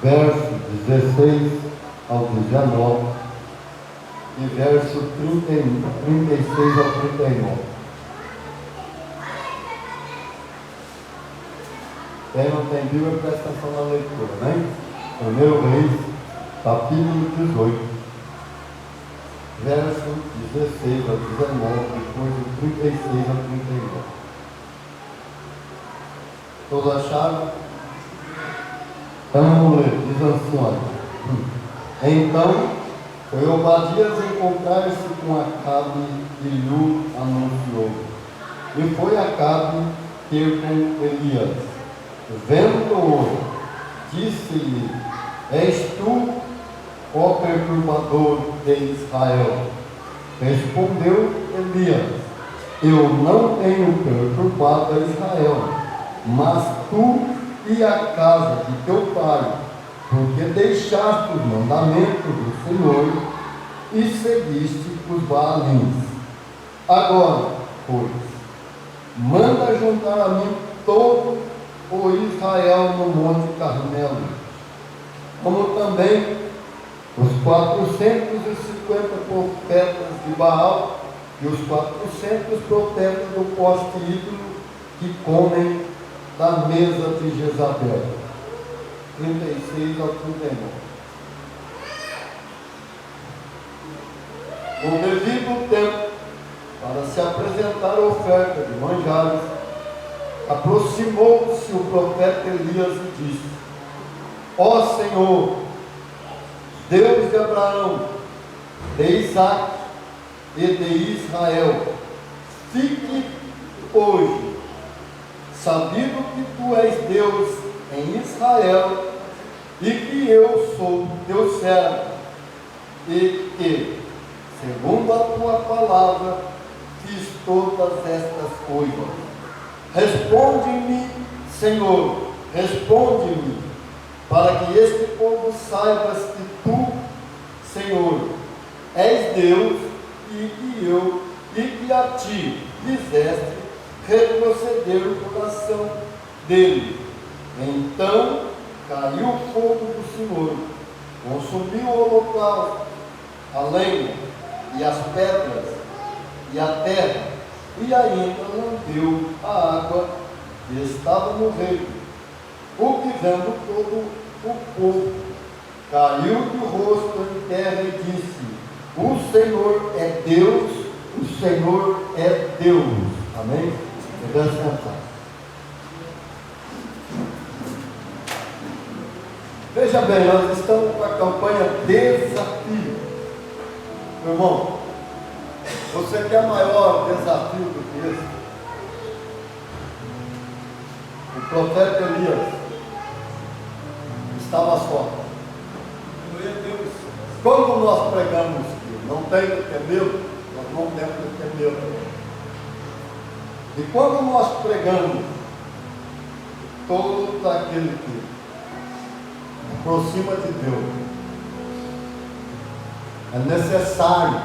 verso 16 ao 19 e verso 36 ao 39. Quem não tem Bíblia, presta atenção na leitura, né? 1 Reis, capítulo 18, verso 16 ao 19, depois do 36 ao 39. Todos acharam? Então vamos ler, diz assim, olha. Então foi Obadias encontrar-se com Acabe e lhe anunciou. E foi Acabe ter com Elias. Vendo-o, disse-lhe: És tu, ó perturbador de Israel? Respondeu Elias: Eu não tenho perturbado a Israel, mas tu e a casa de teu pai, porque deixaste os mandamentos do Senhor e seguiste os Baalins. Agora, pois, manda juntar a mim todo o Israel no Monte Carmelo, como também os 450 profetas de Baal e os 400 profetas do poste ídolo que comem da mesa de Jezabel. 36 ao 39. No devido tempo, para se apresentar a oferta de manjares, aproximou-se o profeta Elias e disse: Ó Senhor, Deus de Abraão, de Isaque e de Israel, fique hoje sabido que tu és Deus em Israel e que eu sou teu servo, e que, segundo a tua palavra, fiz todas estas coisas. Responde-me, Senhor, responde-me, para que este povo saiba que tu, Senhor, és Deus e que a ti fizeste retroceder o coração dele. Então caiu o fogo do Senhor, consumiu o holocausto, a lenha e as pedras e a terra, e ainda lambeu a água que estava no reino. O que vendo todo o povo, caiu de rosto em terra e disse: O Senhor é Deus, o Senhor é Deus. Amém? Podemos sentar. Veja bem, nós estamos com a campanha Desafio. Meu irmão, você quer maior desafio do que esse? O profeta Elias estava só. Quando nós pregamos que não tem que ter medo, nós não temos que ter medo. E quando nós pregamos, todo aquele que aproxima de Deus, é necessário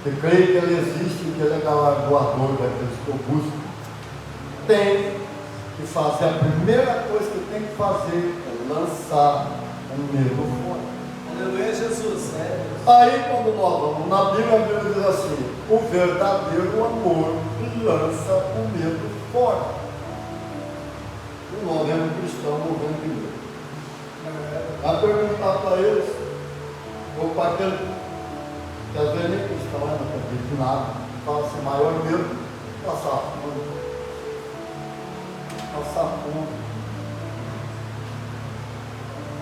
que creia que Ele existe e que Ele é galardoador daqueles que o buscam. Tem que fazer, a primeira coisa que tem que fazer é lançar o medo fora. Aleluia, Jesus. Aí quando nós vamos na Bíblia, a Bíblia diz assim: o verdadeiro amor lança o medo fora. E nós vemos cristãos morrendo de medo. Vai perguntar para eles, ou para aquele que às vezes nem cristão não acredita de nada, fala assim: maior medo, passar fome. Passar fome.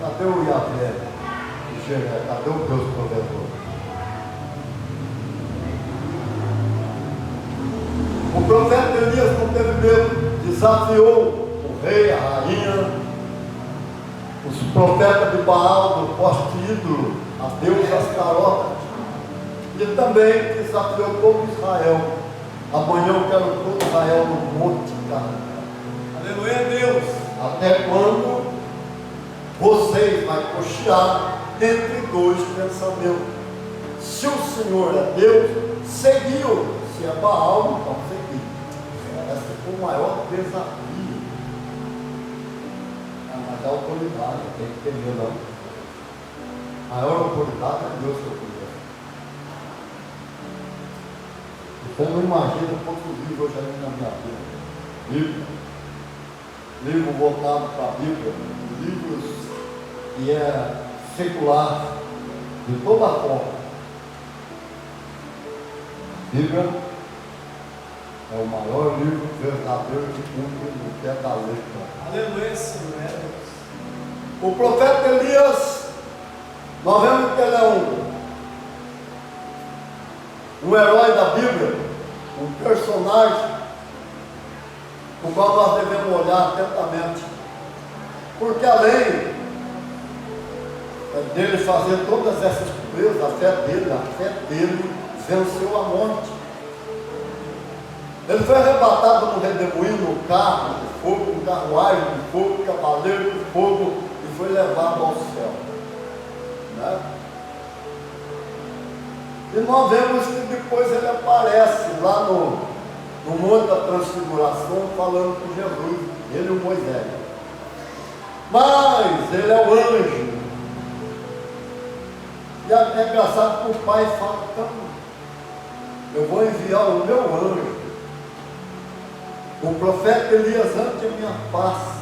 Cadê o Yahvé? Cadê o Deus provedor? O profeta Elias não teve medo, desafiou o rei, a rainha, os profetas de Baal, do poste ídolo, a Deus Astarota, e também desafiou todo Israel. Amanhã eu quero todo Israel no Monte Carmelo. Aleluia, Deus. Até quando vocês vão cochear entre dois pensamentos? Se o Senhor é Deus, seguiu. Se é Baal, então seguiu. Esse foi o maior desafio. Mas a autoridade autoridade, tem que ter medo. A maior autoridade é Deus que eu conheço. Você não imagina quantos livros eu já li na minha vida. Livro voltado para a Bíblia, livros que é secular, de toda forma. Bíblia é o maior livro verdadeiro que cumpre no pé da letra. Aleluia, Senhor. O profeta Elias, nós vemos que ele é um herói da Bíblia, um personagem o qual nós devemos olhar atentamente, porque além dele fazer todas essas coisas, a fé dele venceu a morte. Ele foi arrebatado no redemoinho, no carro de fogo, no carruagem de fogo, cavaleiro de fogo, e foi levado ao céu. Né? E nós vemos que depois ele aparece lá no Monte da Transfiguração, falando com Jesus, ele e o Moisés. Mas ele é o anjo. E é engraçado que o pai fala, então, eu vou enviar o meu anjo, o profeta Elias, ante a minha face,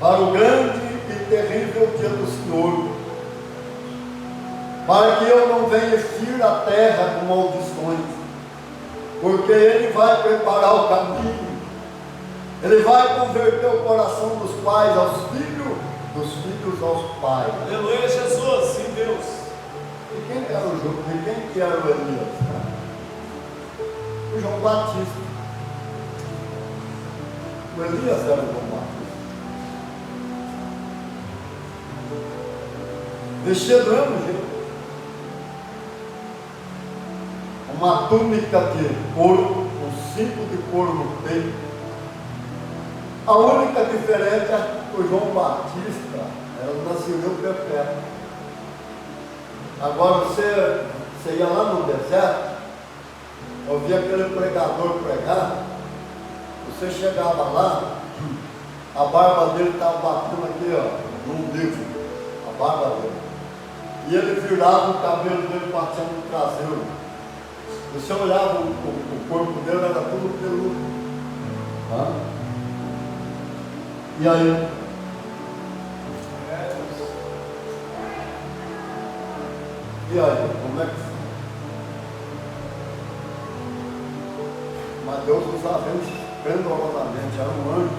para o grande e terrível dia do Senhor, para que eu não venha ferir a terra com maldições, porque ele vai preparar o caminho, ele vai converter o coração dos pais aos filhos, dos filhos aos pais. Aleluia, Jesus, sim, Deus. E quem que era o Elias? O João Batista. O Elias era o João Batista. Vestido do mesmo jeito. Uma túnica de couro, um cinto de couro no peito. A única diferença é que o João Batista era o nascimento perpétuo. Agora você ia lá no deserto, ouvia aquele pregador pregar, você chegava lá, a barba dele estava batendo aqui, ó, no umbigo, a barba dele. E ele virava o cabelo dele batendo no traseiro. Você olhava o corpo dele, era tudo peludo. E aí? E aí, como é que foi? Mas Deus usava ele esplendorosamente, era um anjo,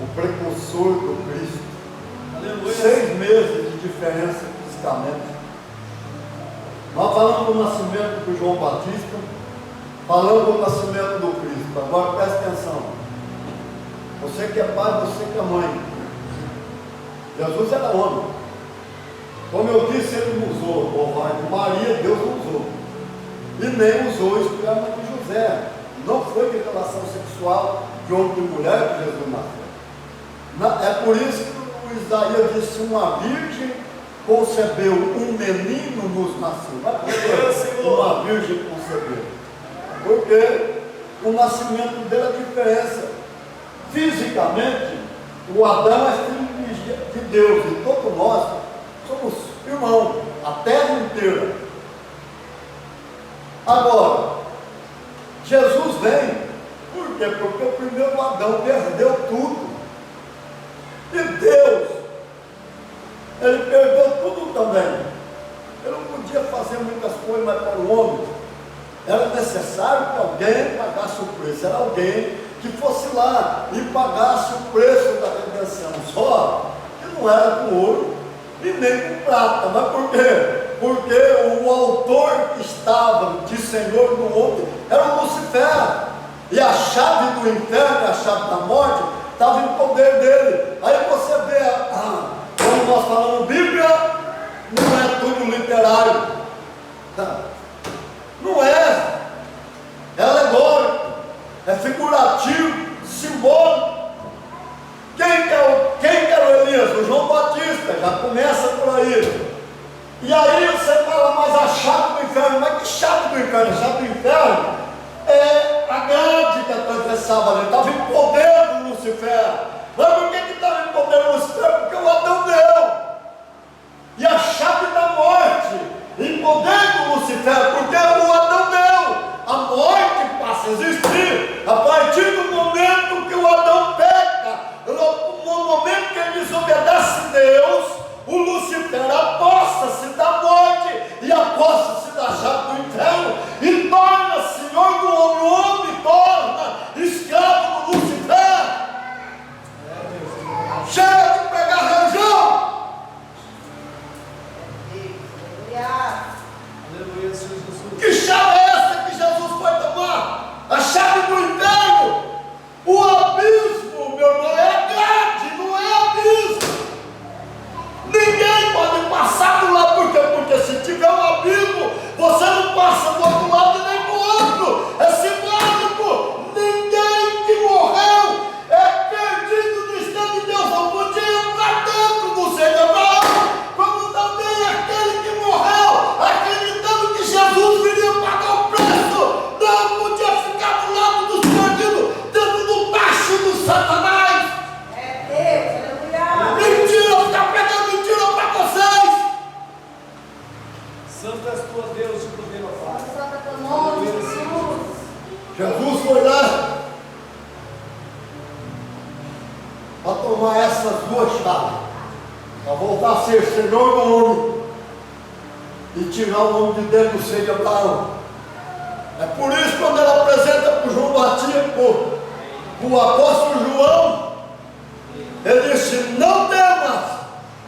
o precursor do Cristo. Aleluia. 6 meses de diferença fisicamente. Nós falamos do nascimento do João Batista, falamos do nascimento do Cristo. Agora presta atenção. Você que é pai, você que é mãe. Jesus era homem. Como eu disse, ele não usou ovário de Maria, Deus não usou. E nem usou o esperma de José. Não foi de relação sexual de homem e mulher que Jesus nasceu. É por isso que o Isaías disse: uma virgem concebeu, um menino nos nasceu. Não é porque uma virgem concebeu. Porque o nascimento dele é diferença. Fisicamente, o Adão é filho de Deus e todos nós somos irmãos, a terra inteira. Agora, Jesus vem, por quê? Porque o primeiro Adão perdeu tudo. E Deus, ele perdeu tudo também. Ele não podia fazer muitas coisas, mas para o homem era necessário que alguém pagasse o preço. Era alguém que fosse lá e pagasse o preço da redenção. Só que não era com ouro e nem com prata. Mas por quê? Porque o autor que estava de Senhor do homem era o Lucifer. E a chave do inferno, a chave da morte, estava em poder dele. Aí você vê, quando nós falamos Bíblia, não é tudo literário. Não é. É alegórico, é figurativo, simbólico. Quem que era o Elias? O João Batista, já começa por aí. E aí você fala, mas a chave do inferno, mas que chave do inferno? A chave do inferno é a grade que atravessava ali, estava em poder do Lucifer. Mas por que estava em poder do Lucifer? Porque o para tomar essas duas chaves, para voltar a ser Senhor do homem e tirar o nome de Deus do seio de Abraão. É por isso quando ela apresenta para o João Batista, para o apóstolo João, ele disse: não temas,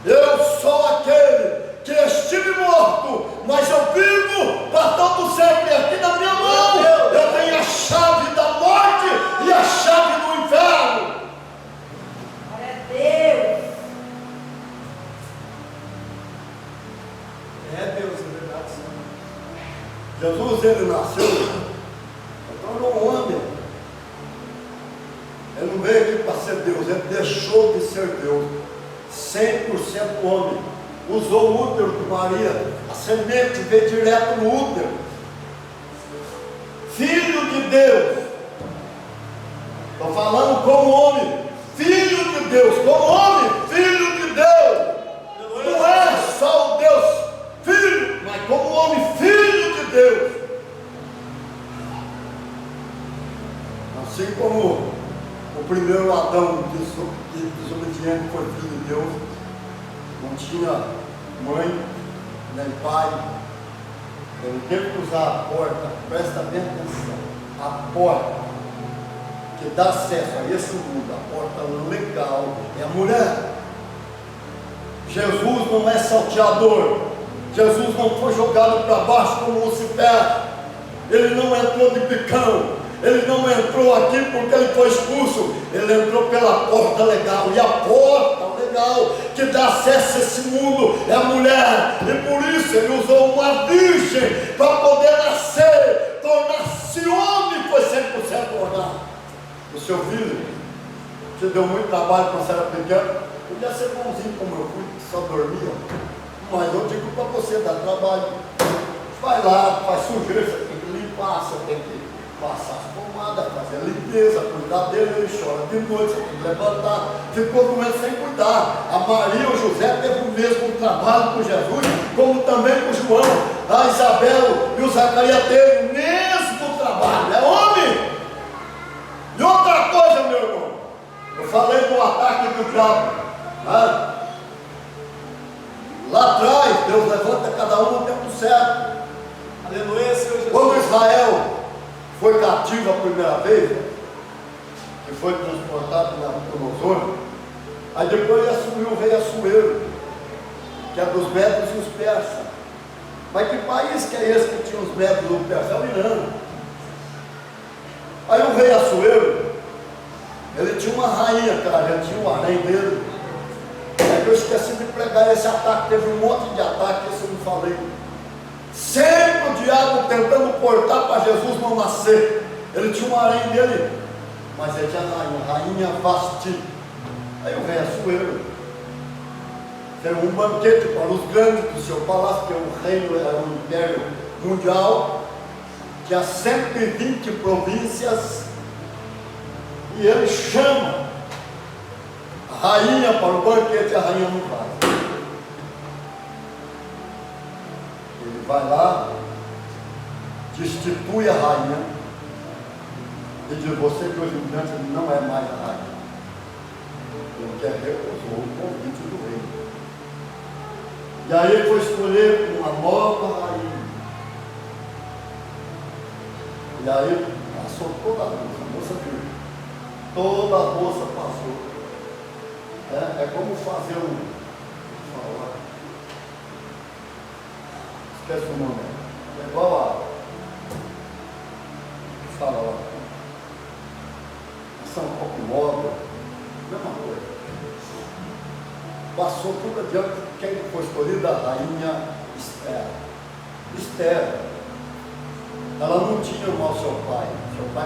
eu sou aquele que estive morto, mas eu vivo para todo sempre. Aqui na minha mão eu tenho a chave da morte e a chave do inferno. Glória a Deus. É Deus, é verdade. Jesus, ele nasceu, tornou um homem. Ele não veio aqui para ser Deus, ele deixou de ser Deus, 100% homem. Usou o útero de Maria, a semente veio direto no útero. Filho de Deus, estou falando como homem, filho de Deus, como homem, filho de Deus. Não é só o Deus filho, mas como homem, filho de Deus. Assim como o primeiro Adão desobediente foi filho de Deus, não tinha mãe, nem pai, ele teve que usar a porta, presta bem atenção, a porta que dá acesso a esse mundo, a porta legal, é a mulher. Jesus não é salteador, Jesus não foi jogado para baixo como Lucifer, ele não entrou de bicão, ele não entrou aqui porque ele foi expulso, ele entrou pela porta legal, e a porta legal que dá acesso a esse mundo é a mulher, e por isso ele usou uma virgem para poder nascer, tornar-se homem, foi 100% ordenado. O seu filho te deu muito trabalho quando você era pequeno, podia ser bonzinho como eu fui, que só dormia, mas eu digo para você, dá trabalho, vai lá, faz sujeira, você tem que limpar, você tem que passar as pomadas, fazer a limpeza, cuidar dele, ele chora de noite, você tem que levantar, ficou doente sem cuidar. A Maria e o José teve o mesmo trabalho com Jesus, como também com João, a Isabel e o Zacarias teve o mesmo trabalho, é homem. E outra coisa, meu irmão, eu falei do ataque do diabo, né? Lá atrás, Deus levanta cada um no tempo certo. Aleluia, Senhor Jesus. Quando Israel foi cativo a primeira vez, que foi transportado na Nabucodonosor, aí depois assumiu o rei Assuero, que é dos Medos e os persas. Mas que país que é esse que tinha os Medos e os persas? É o Irã. Aí o rei Assuero, ele tinha uma rainha, cara, já tinha o harém dele. É que eu esqueci de pregar esse ataque, teve um monte de ataque, esse eu não falei. Sempre o diabo tentando portar para Jesus não nascer. Ele tinha um harém dele, mas ele tinha a rainha Vasti. Aí o rei Assuero fez um banquete para os grandes do seu palácio, que o reino era um império mundial, tinha 120 províncias, e ele chama a rainha para o banquete, a rainha não vai. Ele vai lá, destitui a rainha e diz: você de hoje em diante não é mais a rainha. Porque recusou o convite do rei. E aí ele foi escolher uma nova rainha. E aí passou toda a moça viu. Toda a moça passou. É como fazer esquece o nome. É igual a fala lá. São Paulo, mesma coisa. Passou tudo adiante. Quem foi escolhida? A rainha Esther. Esther, ela não tinha irmão seu pai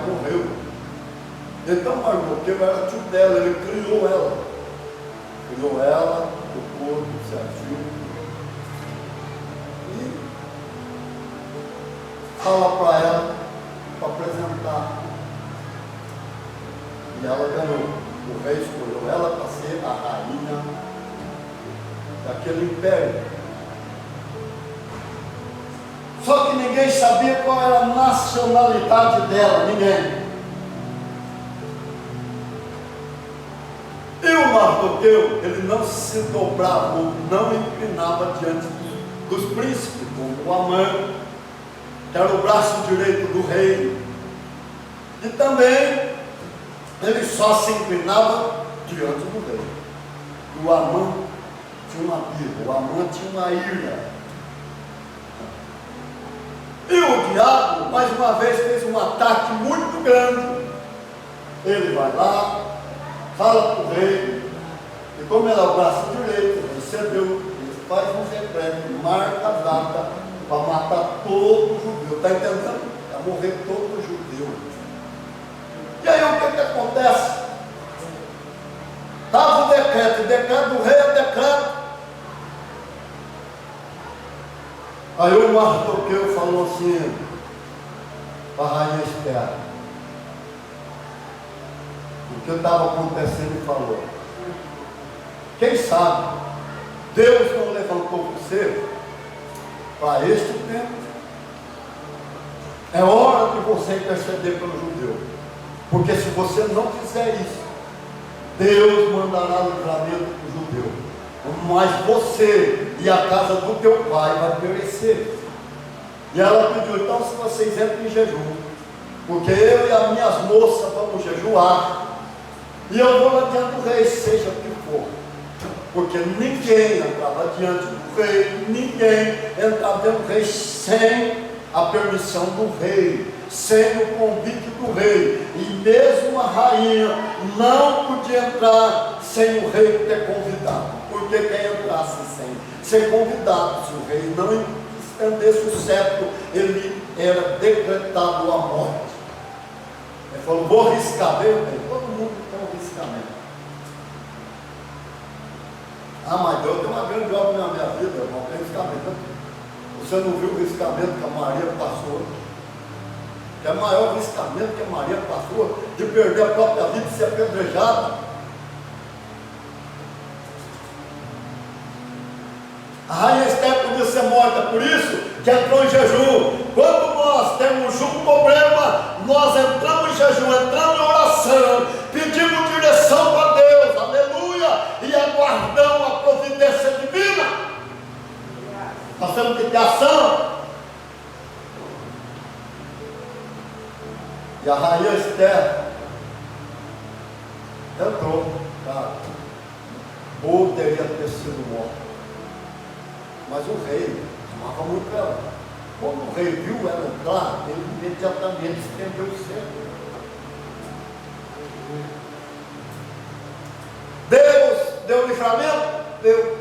morreu. Então Mardoqueu era tio dela, ele criou ela. O corpo certinho. E fala para ela, para apresentar. E ela ganhou. O rei escolheu ela para ser a rainha daquele império. Só que ninguém sabia qual era a nacionalidade dela, ninguém. E o Mardoqueu, ele não se dobrava, ou não inclinava diante dos príncipes, como o Amã, que era o braço direito do rei. E também ele só se inclinava diante do rei. O Amã tinha uma birra, o Amã tinha uma ira. E o diabo, mais uma vez, fez um ataque muito grande. Ele vai lá, fala para o rei, e como ele é o braço direito, ele cedeu, ele faz um decreto, marca a data para matar todo judeu. Está entendendo? Para morrer todo judeu. E aí o que acontece? Estava o decreto do rei é decreto. Aí o Mardoqueu falou assim para a rainha Esther, o que estava acontecendo, e falou: quem sabe Deus não levantou você para este tempo? É hora de você interceder pelo judeu, porque se você não fizer isso, Deus mandará livramento para o judeu, mas você e a casa do teu pai vai perecer. E ela pediu: então, se vocês entram em jejum, porque eu e as minhas moças vamos jejuar, e eu vou lá diante do rei, seja o que for. Porque ninguém entrava diante do rei, ninguém entrava diante do rei sem a permissão do rei, sem o convite do rei. E mesmo a rainha não podia entrar sem o rei ter convidado, porque quem entrasse sem ser convidado, se o rei não estendesse o cetro, ele era decretado a morte. Ele falou: vou riscar, veio bem, todo mundo tem um riscamento. Ah, mas Deus tem uma grande obra na minha vida, irmão, tem riscamento. Você não viu o riscamento que a Maria passou? Que é o maior riscamento que a Maria passou, de perder a própria vida e ser apedrejada. A rainha Esther podia ser morta, por isso que entrou em jejum. Quando nós temos um problema, nós entramos em jejum, entramos em oração, pedimos direção para Deus, aleluia, e aguardamos a providência divina. Nós temos que ter ação. E a rainha Esther entrou, cara, ou teria ter sido morta. Mas o rei amava muito ela. Quando o rei viu ela entrar, ele imediatamente estendeu o cetro. Deus deu livramento? Deu.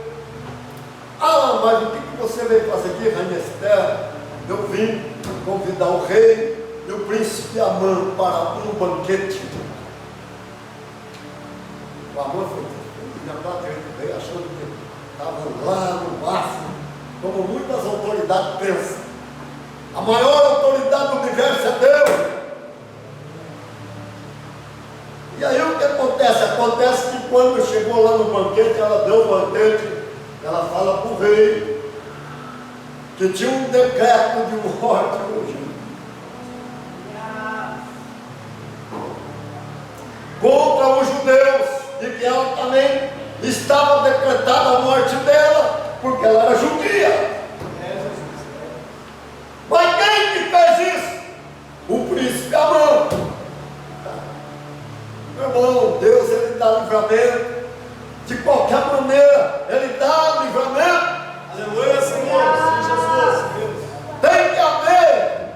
Ah, mas o que você veio fazer aqui, rainha Esther? Eu vim convidar o rei e o príncipe Amã para um banquete. O Amã foi já diante do rei, achando que estava lá no máximo, como muitas autoridades pensam. A maior autoridade do universo é Deus. E aí o que acontece? Acontece que quando chegou lá no banquete, ela deu o banquete, ela fala para o rei que tinha um decreto de morte hoje contra os judeus, e que ela também estava decretada a morte dela, porque ela era judia. Mas quem que fez isso? O príncipe Amã. Meu irmão, Deus, ele dá livramento. De qualquer maneira, ele dá livramento. Aleluia, Senhor. Sim, Jesus. Tem que haver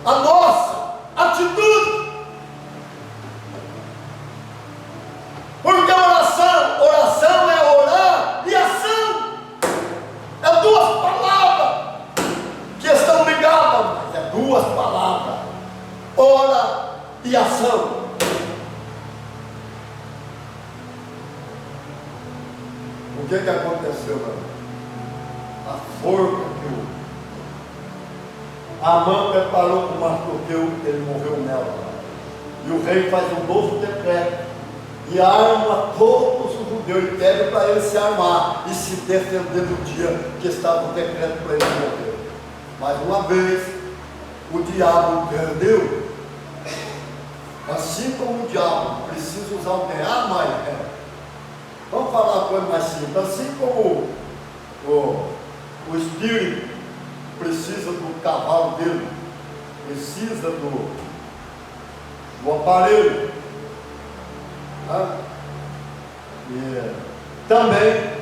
a nossa atitude. Porque oração é orar e ação. É duas palavras que estão ligadas, mas é duas palavras: ora e ação. O que aconteceu, meu irmão? A forca que o Amã preparou para o Mardoqueu, ele morreu nela. E o rei faz um novo decreto e arma todos os judeus e pede para ele se armar e se defender do dia que estava o decreto para ele morrer. Mais uma vez, o diabo perdeu. Assim como o diabo precisa usar o DNA, mas vamos falar uma coisa mais simples. Assim como o espírito precisa do cavalo dele, precisa do aparelho, né? E também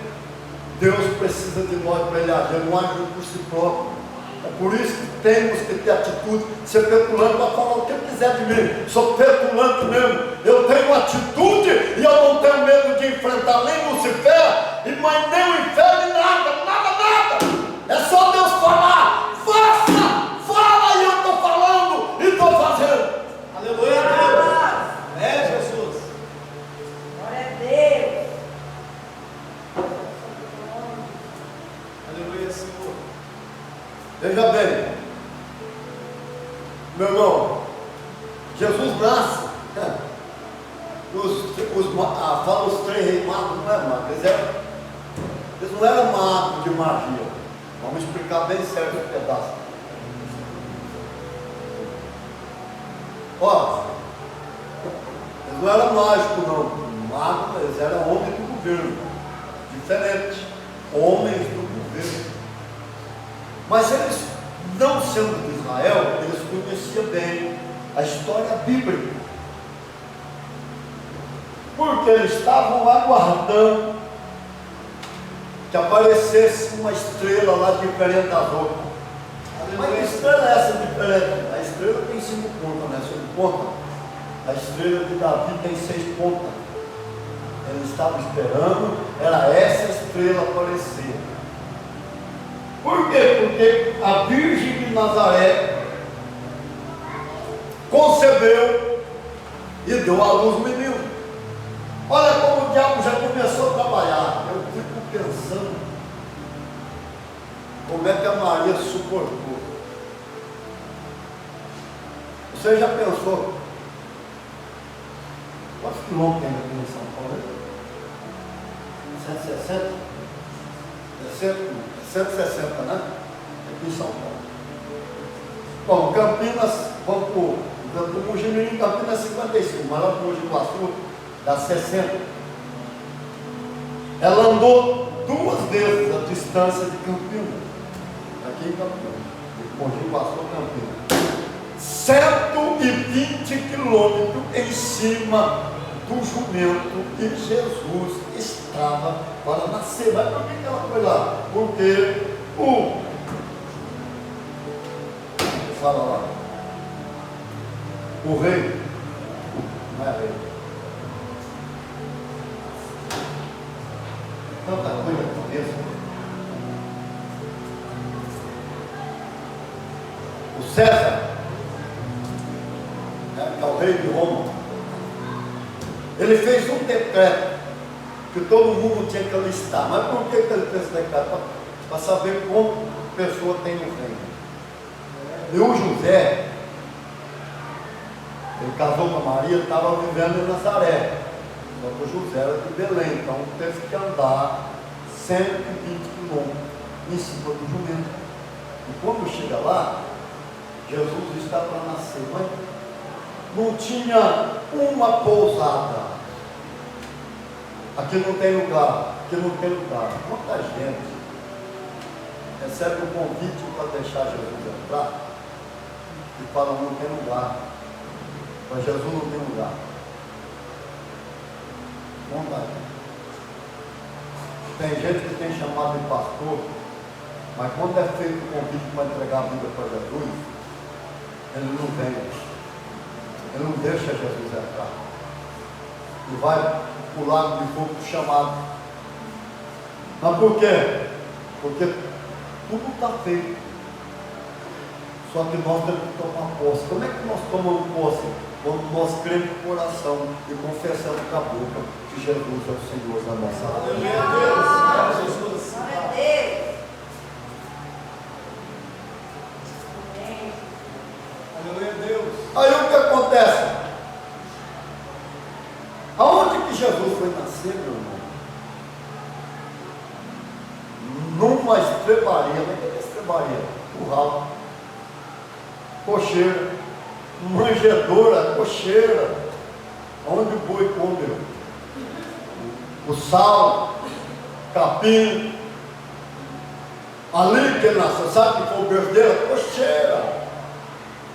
Deus precisa de nós para ele agir, não age por si próprio. É por isso que temos que ter atitude. Ser petulante para falar o que quiser de mim. Sou petulante mesmo. Eu tenho atitude e eu não tenho medo de enfrentar nem Lucifer, e mais nem o inferno, nada, nada, nada. É só Deus falar. Faça, fala, e eu estou falando e estou fazendo. Aleluia, Deus. É, Jesus. Glória a Deus. Aleluia, Senhor. Veja bem, meu irmão, Jesus nasce, fala os três reis magos, não é mago, eles não eram magos de magia. Vamos explicar bem certo esse pedaço. Ó, eles não eram mágicos não, magos, eles eram homens do governo, diferente, homens do governo. Mas eles, não sendo de Israel, eles conheciam bem a história bíblica. Porque eles estavam aguardando que aparecesse uma estrela lá diferente das outras. Mas que estrela é essa diferente? A estrela tem 5 pontas, né? 5 pontas. A estrela de Davi tem 6 pontas. Eles estavam esperando, era essa estrela aparecer. Por quê? Porque a Virgem de Nazaré concebeu e deu à luz o menino. Olha como o diabo já começou a trabalhar. Eu fico pensando como é que a Maria suportou. Você já pensou? Quantos quilômetros tem aqui em São Paulo? 160? 160, né? Aqui em São Paulo. Bom, Campinas, vamos para o Mojimirim, Campinas 55, mas lá para o Mogi Guaçu dá 60. Ela andou 2 vezes a distância de Campinas. Aqui em Campinas, de Mogi Guaçu, Campinas. 120 quilômetros em cima do jumento que Jesus estava para nascer. Mas por que ela foi lá? Porque fala lá, o rei não é rei. Tanta coisa na cabeça. O César, que é o rei de Roma, ele fez um decreto que todo mundo tinha que alistar. Mas por que ele fez esse decreto? Para saber como a pessoa tem um reino. E o José, ele casou com a Maria, estava vivendo em Nazaré. Só que o José era de Belém, então teve que andar 120 quilômetros em cima do jumento. E quando chega lá, Jesus está para nascer, mas não tinha uma pousada. Aqui não tem lugar, aqui não tem lugar. Quanta gente recebe um convite para deixar Jesus entrar e fala, não tem lugar. Mas Jesus não tem lugar. Não dá. Tem gente que tem chamado de pastor, mas quando é feito o convite para entregar a vida para Jesus, ele não vem. Ele não deixa Jesus entrar. E vai para o lago de fogo chamado. Mas por quê? Porque tudo está feito. Só que nós temos que tomar posse. Como é que nós tomamos posse? Quando nós cremos no coração e confessamos com a boca que Jesus é o Senhor da nossa vida. Aleluia, Deus. Jesus. Glória a Deus. Aleluia, Deus. Aí o que acontece? Aonde que Jesus foi nascer, meu irmão? Numa estrebaria. Mas o que é estrebaria? Curral, cocheira, manjedoura, cocheira, onde o boi comeu, o sal, capim, ali que ele nasceu. Sabe que foi o berço dele? Cocheira.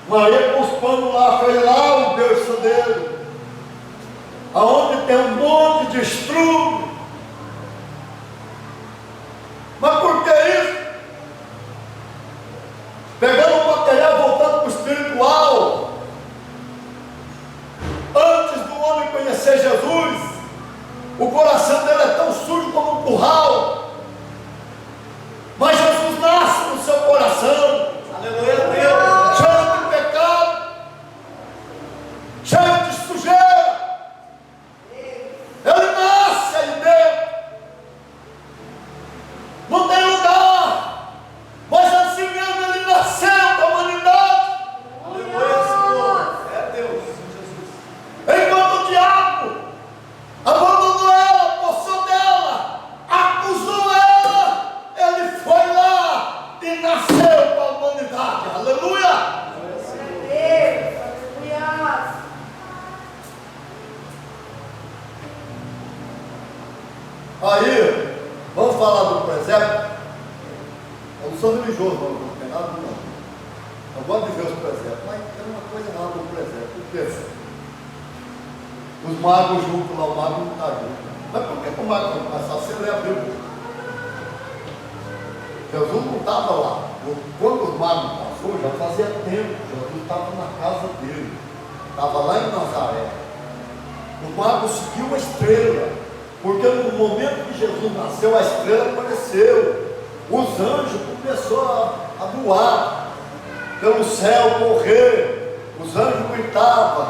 Maria com os panos lá, foi lá o berço dele, aonde tem um monte de estrume. Mas por que isso? Pegando o material, voltando para o espiritual. Antes do homem conhecer Jesus, o coração dele é tão sujo como um curral. Mas Jesus nasce no seu coração. Aleluia a Deus. Cheio de pecado, cheio de sujeira. Ele nasce aí dentro. Não tem lugar. Mas assim mesmo ele nasceu da humanidade. Aleluia, Senhor. É Deus, Jesus. Enquanto o diabo abandonou ela, postou dela, acusou ela, ele foi lá e nasceu para a humanidade. Aleluia! Deus. Aleluia. Aí, vamos falar do presépio. Eu não sou religioso, não tem nada não. Eu gosto de ver os presépios, mas tem uma coisa errada no presépio. Por quê? Os magos juntos lá, o mago não está junto. Mas por que o mago não está? Você lê a Bíblia. Jesus não estava lá. Quando os magos passaram, já fazia tempo. Jesus estava na casa dele. Estava lá em Nazaré. O mago seguiu a estrela. Porque no momento que Jesus nasceu, a estrela apareceu. Os anjos começaram a voar pelo céu, correr. Os anjos gritavam: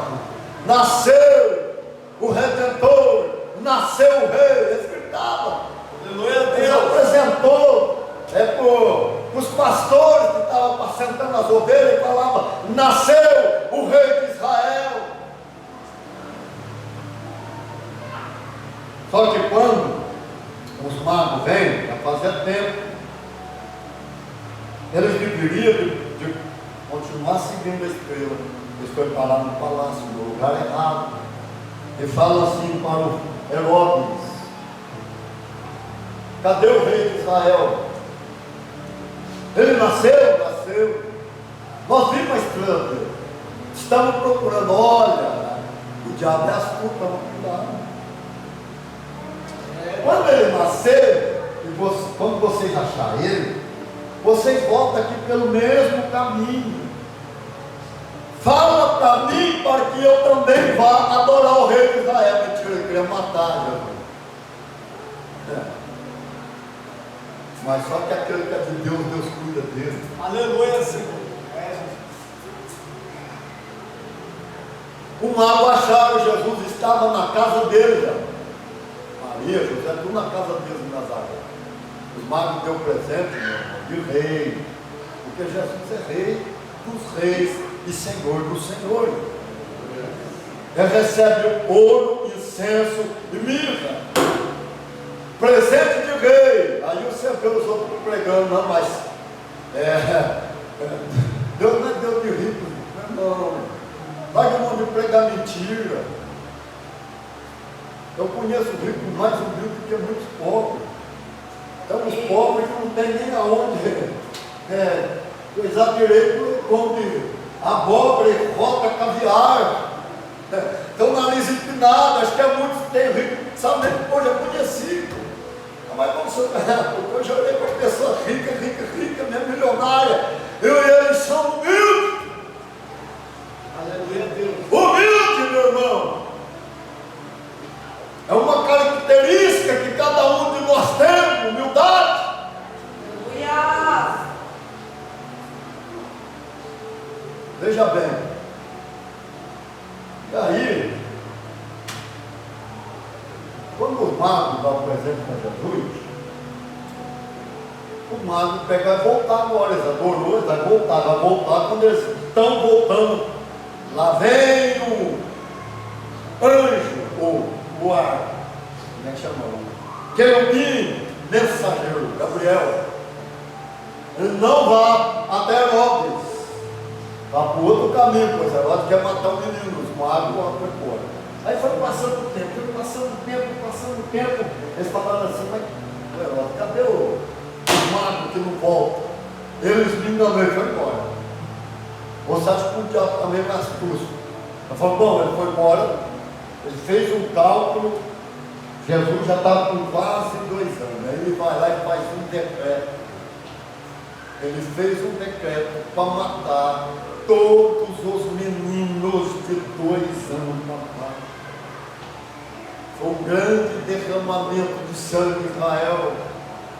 nasceu o Redentor, nasceu o Rei. Eles gritavam. Aleluia a Ele Deus. apresentou para os pastores que estavam apacentando as ovelhas e falava: nasceu o Rei de Israel. Só que quando os magos vêm, já fazia tempo, eles deveriam de continuar seguindo a estrela. Eles foram parar no palácio, no lugar errado. E falam assim para o Herodes: cadê o rei de Israel? Ele nasceu? Nasceu. Nós vimos a estrela dele. Estamos procurando. Olha, o diabo é astuto, toma cuidado. Quando ele nascer, quando vocês acharem ele, vocês voltam aqui pelo mesmo caminho. Fala para mim para que eu também vá adorar o rei de Israel. Mentira, ele queria matar Jesus. Mas só que aquele que é de Deus, Deus cuida dele. Aleluia, Senhor. É, Jesus. O mago acharam que Jesus estava na casa dele já. Maria, José, tudo na casa deles em Nazaré. Os magos deu presente, meu irmão, de rei. Porque Jesus é rei dos reis e senhor dos senhores. Ele recebe ouro, incenso e mirra. Presente de rei. Aí você vê os outros pregando, não, mas Deus não é Deus de rico, não. Vai que mão de pregar mentira. Eu conheço rico mais humilde que muitos pobres. Tem uns pobres que não tem nem aonde coisar direito, come abóbora e rota caviar. Tem o nariz empinado. Acho que é muitos que tem rico, sabe nem que hoje é conhecido. Mas vamos porque eu já olhei para pessoa rica, mesmo milionária. Eu e eles são humildes. Aleluia a Deus. Humilde, meu irmão. É uma característica que cada um de nós tem, humildade. Aleluia. Veja bem. E aí, quando os magos dão presente para Jesus, o mago pega e vai voltar agora. Eles adorou, ele vai voltar. Quando eles estão voltando, lá vem o anjo, o ar, como é que chama? Querubim, mensageiro, Gabriel. Ele não vá até Herodes. Vai para o outro caminho, pois agora quer matar o menino, os magos foi embora. Aí foi passando o tempo, eles falaram assim, mas Herodes, cadê os magos que não voltam? Eles me enganaram e foi embora. Você acha que o diabo também é astuto? Eu falo, bom, ele foi embora, ele fez um cálculo, Jesus já estava com quase 2 anos, aí ele vai lá e faz um decreto. Ele fez um decreto para matar todos os meninos de 2 anos para baixo. Foi um grande derramamento de sangue em Israel.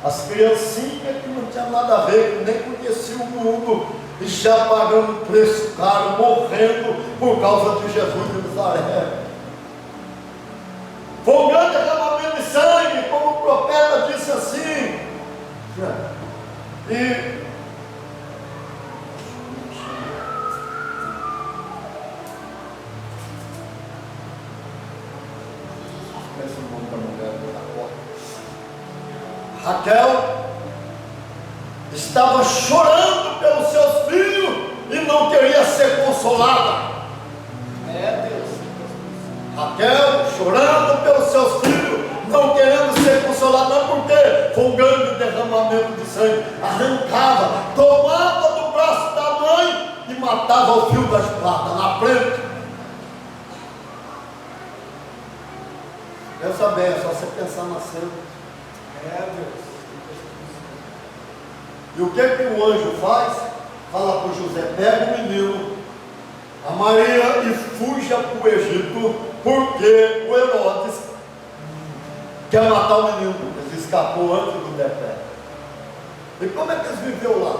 As criancinhas que não tinham nada a ver, que nem conheciam o mundo, e já pagando preço caro, morrendo por causa de Jesus de Nazaré. Foi um grande derramamento de sangue, como o profeta disse assim. E Raquel estava chorando pelos seus filhos e não queria ser consolada. Deus. Raquel chorando pelos seus filhos, não querendo ser consolada, porque foi um grande derramamento de sangue. Arrancava, tomava do braço da mãe e matava o fio da espada na frente. Pensa bem, é só você pensar na cena. Deus. E o que o anjo faz? Fala para o José, pega o menino, a Maria, e fuja para o Egito, porque o Herodes quer matar o menino. Ele escapou antes do decreto. E como é que eles viveram lá?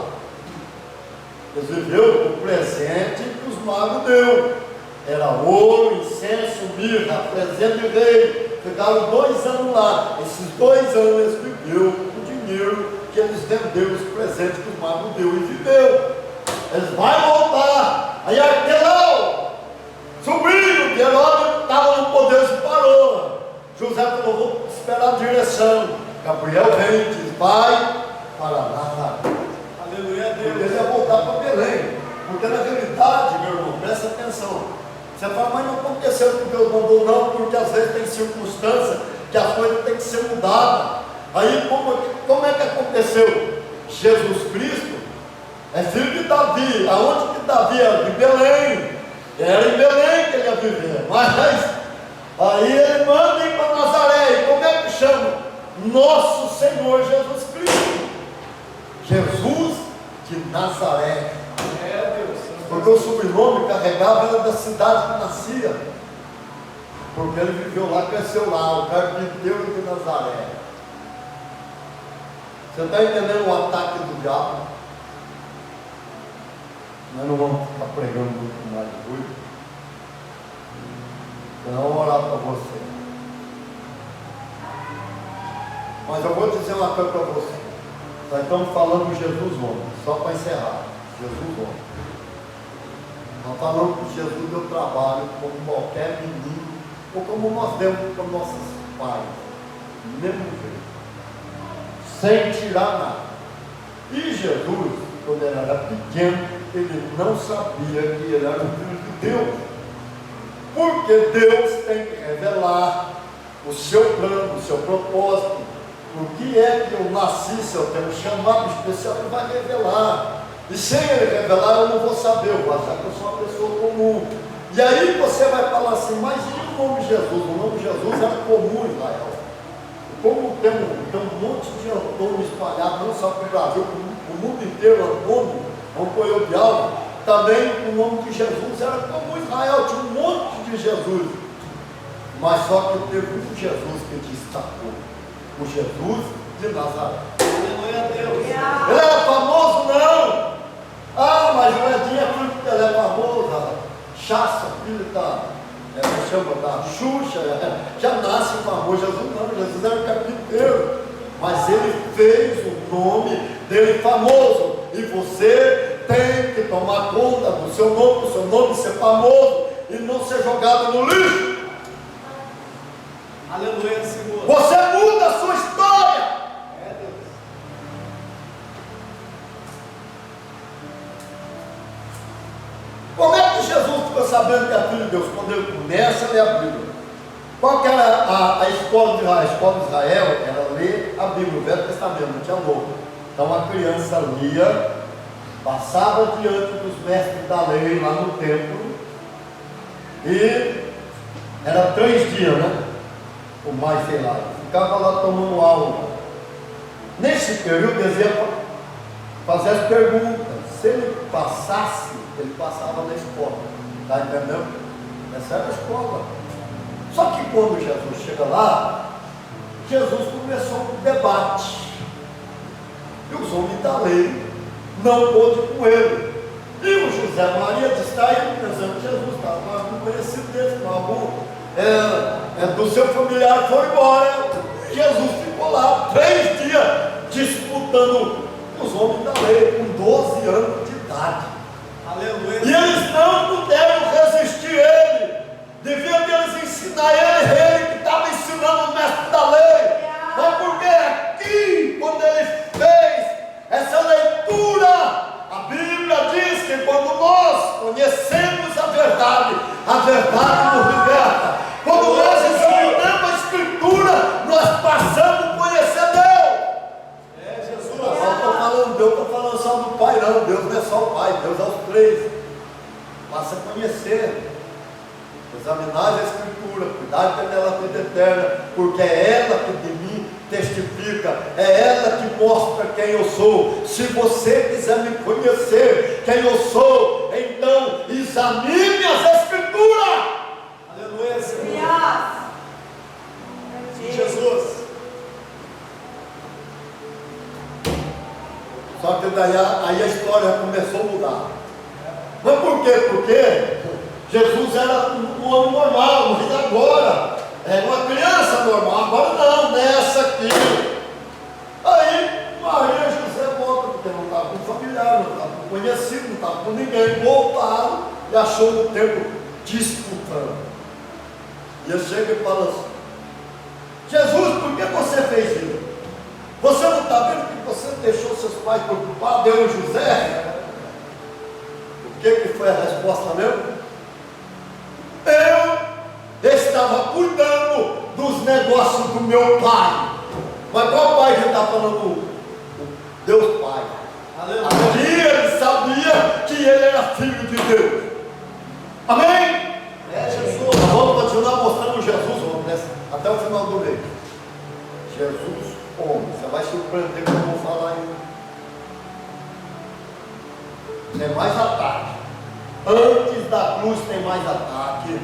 Eles viveram o presente que os magos deu. Era ouro, incenso, mirra, presente de rei. Ficaram 2 anos lá. Esses 2 anos eles viveram o dinheiro que eles venderam, os presentes que os magos deu, e viveu. Eles vão voltar. Aí Arquelão, sobrinho de Herodes, estava no poder, se parou. José falou, vou esperar a direção. Gabriel vem, diz, vai para Nazaré. Aleluia, Deus. Ele ia voltar para Belém. Porque na realidade, meu irmão, presta atenção. Você fala, mas não aconteceu o que Deus mandou, não, porque às vezes tem circunstância que a coisa tem que ser mudada. Aí como é que aconteceu? Jesus Cristo é filho de Davi. Aonde que Davi era? De Belém. Era em Belém que ele ia viver. Mas aí ele manda ir para Nazaré. E como é que chama? Nosso Senhor Jesus Cristo. Jesus de Nazaré. Deus. Porque o sobrenome carregava era da cidade que nascia. Porque ele viveu lá, cresceu lá, o carpinteiro de Nazaré. Você está entendendo o ataque do diabo? Nós não vamos ficar pregando muito mais hoje. Eu vou orar para você. Mas eu vou dizer uma coisa para você. Nós estamos falando de Jesus homem, só para encerrar. Jesus homem. Nós falamos que Jesus deu trabalho como qualquer menino, ou como nós demos para nossos pais, do mesmo jeito, sem tirar nada. E Jesus, quando ele era pequeno, ele não sabia que ele era o filho de Deus, porque Deus tem que revelar o seu plano, o seu propósito. O que é que eu nasci, se eu tenho um chamado especial, ele vai revelar. E sem ele revelar, eu não vou saber, eu vou achar que eu sou uma pessoa comum. E aí você vai falar assim, mas e o nome Jesus? O nome Jesus era comum em Israel. Como tem um monte de Antônio espalhado, não só para o Brasil, o mundo inteiro, Antônio, não foi o diabo, também o nome de Jesus era comum em Israel, tinha um monte de Jesus. Mas só que teve um Jesus que destacou, o Jesus de Nazaré. Aleluia, Deus. Ele era famoso? Não! Ah, mas o Edinho é filho que ele é famoso, Chaça, filho da Xuxa, já nasce famoso. Jesus não, Jesus era carpinteiro, mas ele fez o nome dele famoso, e você tem que tomar conta do seu nome, o seu nome ser famoso e não ser jogado no lixo. Aleluia, Senhor. Você muda a sua história. Deus. vendo que é filho de Deus quando ele começa a ler a Bíblia. Qual que era a escola de Israel? A escola de Israel era ler a Bíblia, o Velho Testamento, não tinha novo. Então a criança lia, passava diante dos mestres da lei lá no templo, e era 3 dias, né? Ou mais, sei lá, ficava lá tomando aula. Nesse período, eles iam fazer as perguntas. Se ele passasse, ele passava na escola. Está entendendo? Essa era a escola. Só que quando Jesus chega lá, Jesus começou um debate. E os homens da lei não pôde com ele. E o José Maria distraído, pensando que Jesus estava com conhecido desse, algum do seu familiar foi embora. Jesus ficou lá 3 dias disputando com os homens da lei, com 12 anos de idade. Aleluia. E eles não puderam resistir a ele. Deviam eles ensinar ele que estava ensinando o mestre da lei. Mas porque aqui, quando ele fez essa leitura, a Bíblia diz que quando nós conhecemos a verdade nos liberta. Quando nós examinamos a Escritura, nós passamos a conhecer Deus. É, Jesus. Eu estou falando só do Pai, não. Deus não é só o Pai, Deus é os 3. Passa a conhecer. Examinar a Escritura, cuidar dela vida eterna, porque é ela que de mim testifica, é ela que mostra quem eu sou. Se você quiser me conhecer quem eu sou, então examine as Escrituras. Aleluia, Senhor. Aleluia. Jesus. Só que daí aí a história começou a mudar. Mas por quê? Porque Jesus era um homem normal, mas agora era uma criança normal, agora não, nessa aqui. Aí Maria e José voltam, porque não estava com familiar, não estava com conhecido, não estava com ninguém, voltaram e achou o tempo disputando. E ele chega e fala assim: Jesus, por que você fez isso? Você não está vendo que você deixou seus pais preocupados, eu e José? O que foi a resposta mesmo? Eu estava cuidando dos negócios do meu pai. Mas qual pai que está falando? Deus Pai. Aleluia. Ali ele sabia que ele era filho de Deus. Amém? É, Jesus. Nós vamos continuar mostrando Jesus homem, até o final do mês. Jesus homem. Você vai surpreender como eu vou falar ainda. Tem mais ataque. Antes da cruz tem mais ataque.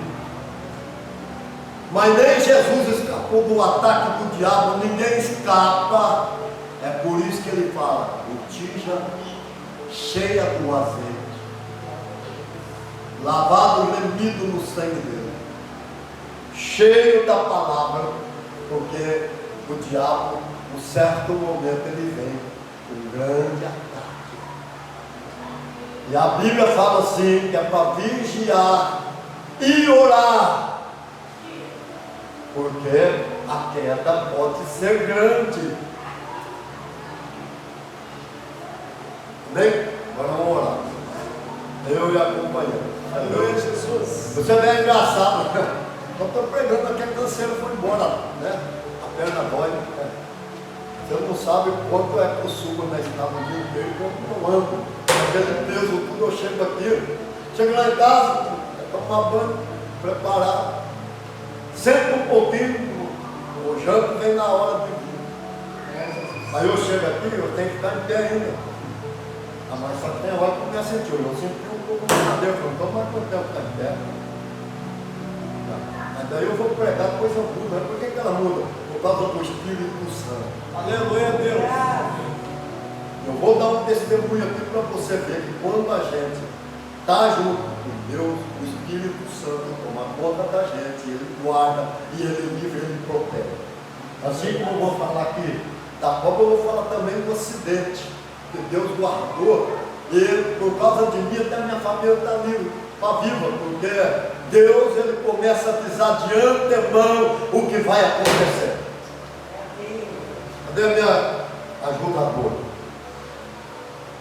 Mas nem Jesus escapou do ataque do diabo, ninguém escapa. É por isso que ele fala: botija cheia do azeite, lavado, remido no sangue dele, cheio da palavra, porque o diabo, em certo momento, ele vem com um grande ataque. E a Bíblia fala assim, que é para vigiar e orar, porque a queda pode ser grande. Amém? Agora vamos orar. Eu e a companheira. Aleluia, Jesus. Você é bem engraçado. Eu estou pregando aqui, a canseira foi embora, né? A perna dói. Né? Você não sabe quanto é que eu subo na estrada o dia inteiro, quanto eu ando. Aquele peso, tudo, eu chego aqui. Chego lá em casa, tomar banho, preparar. Senta um pouquinho, o janto vem na hora de vir. Aí eu chego aqui, eu tenho que ficar em pé ainda. Ah, mas só tem hora que eu me assenti. Eu senti um pouco de cadeira, eu não estou mais com tempo ficar em pé. Mas daí eu vou pregar coisa boa, né? Por que ela muda? Por causa do Espírito Santo. Aleluia, Deus. Eu vou dar um testemunho aqui para você ver que quando a gente está junto com Deus, o Espírito Santo toma conta da gente, ele guarda e ele livra, ele protege. Assim como eu vou falar aqui da Copa, eu vou falar também do acidente que Deus guardou, e por causa de mim até a minha família está viva, porque Deus ele começa a avisar de antemão o que vai acontecer. Cadê minha